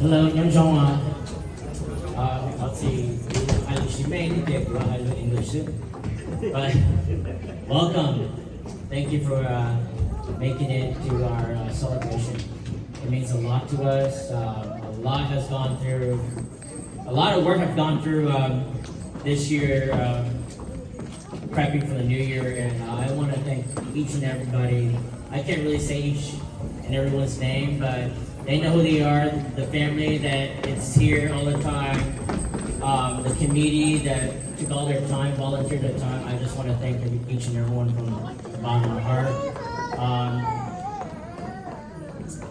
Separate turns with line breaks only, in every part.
Hello, I'm John. Let's see. She may need to English, but welcome. Thank you for making it to our celebration. It means a lot to us. A lot has gone through. A lot of work have gone through this year, prepping for the new year, and I want to thank each and everybody. I can't really say each and everyone's name, but they know who they are. The family that is here all the time, the committee that took all their time, volunteered their time. I just want to thank each and everyone from the bottom of my heart.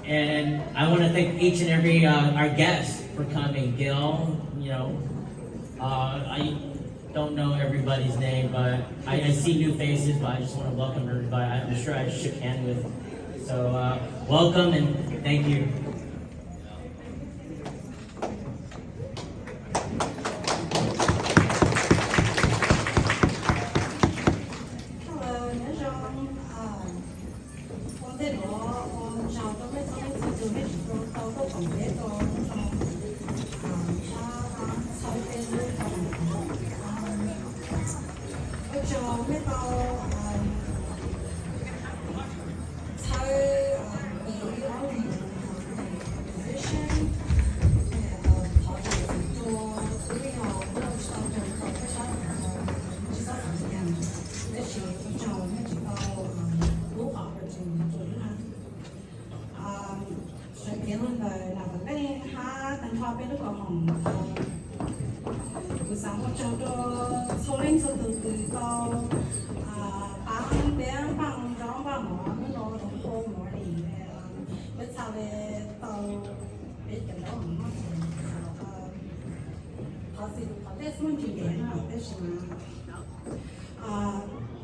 And I want to thank each and every our guests for coming. Gil, I don't know everybody's name, but I see new faces. But I just want to welcome everybody. I'm sure I shook hands with. So welcome and thank you.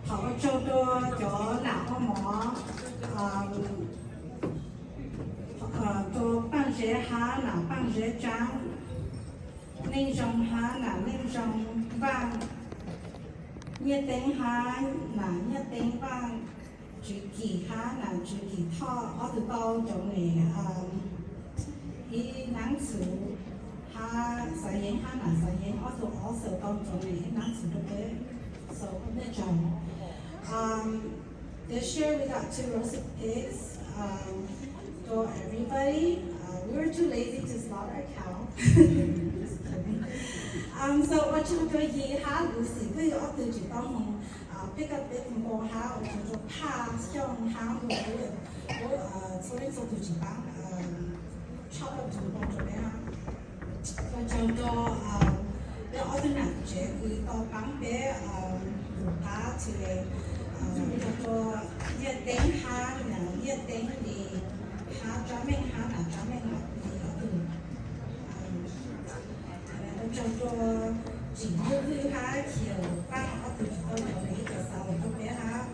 họ cho chỗ nào có mỏ cho ban chế há nào ban chế trắng nên trong há nào nên trong vàng nhiệt tính há nào nhiệt tính vàng chữ kỳ há nào chữ kỳ thọ ở từ bao chỗ này cái năng sử há sai yến há nào sai yến ở từ bao chỗ này năng sử được đấy. So this year we got 2 rows of pigs for everybody. We were too lazy to slaughter a cow. So what you do here, Lucy, we ought to do pick up it and go how to pass young how to so it's all to chop up to the bottom there. The other night, we got bang bear, cá thì cho nhiệt tính há là nhiệt tính thì há cho mình há là cho mình học thì ở từ cho chỉ như há chiều vang ở từ tôi cho lấy cho sau tôi bé há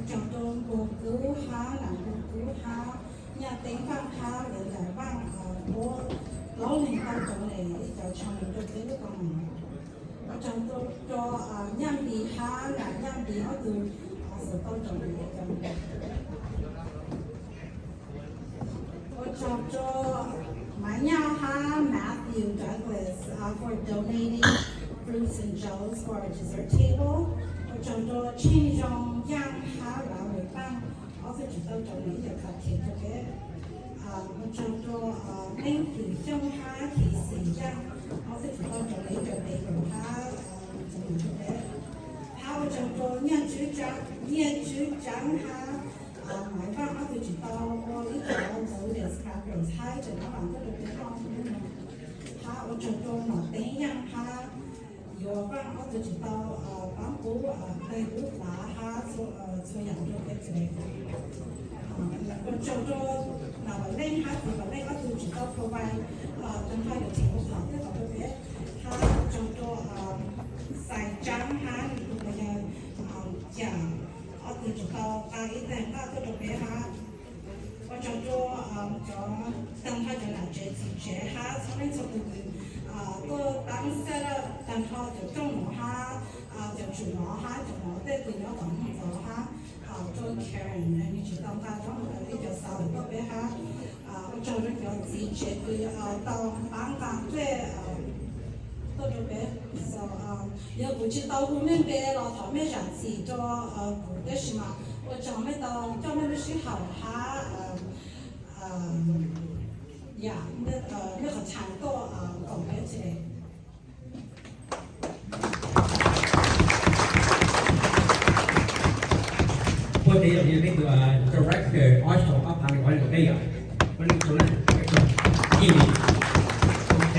trong tôi bố cứu há là bố cứu há nhiệt tính vang há để giải vang bố lâu này tao chỗ này cho chồng tôi tới lúc còn trong cho nhâm đi há là nhâm đi ở từ sự tôn trọng cho máy nhau há Matthew Douglas for donating fruits and jellies for our dessert table. Cho trên trong yang há là người tăng ở sự tôn trọng này cho cả thiên cho cái cho nên thì trong há thì xì yang ở sự tôn trọng này cho đầy đủ há how cho nhân chữ trắng ha máy phát nó từ chỉ tao có ít tao dấu để scrappers hai cho nó bằng rất là cái con ha ở cho nó tiếng nhang ha vừa phát nó từ chỉ tao bám cú đây bút lá ha số nhận được cái gì còn cho nào lên ha thì vào đây có từ chỉ tao provide trong hai được chỉ một học rất là tốt đấy ha cho xài trắng ha bây giờ chả ở từ chúng ta cái tên ta tôi được biết ha và cho tăng hai cho là chế ha sau này sau từ tôi tăng sẽ là tăng họ cho trong nó ha cho chủ nó ha cho nó để từ nó tổng hợp ha cho Karen này chỉ tăng ta trong cái cho sau được biết ha 我找人叫自己的到香港最到这边也不知道我们别老他们上次做不的是嘛，我找没到叫他们是好哈呀那个产多搞别起来。
Put the director also up on the one of theวันนี้ตัวนั้นยี่นี่โอเค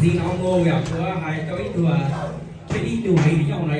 จริงเอาโง่อยากตัวหายตัวอีตัวไม่ดีดูให้ดีเอาอะไร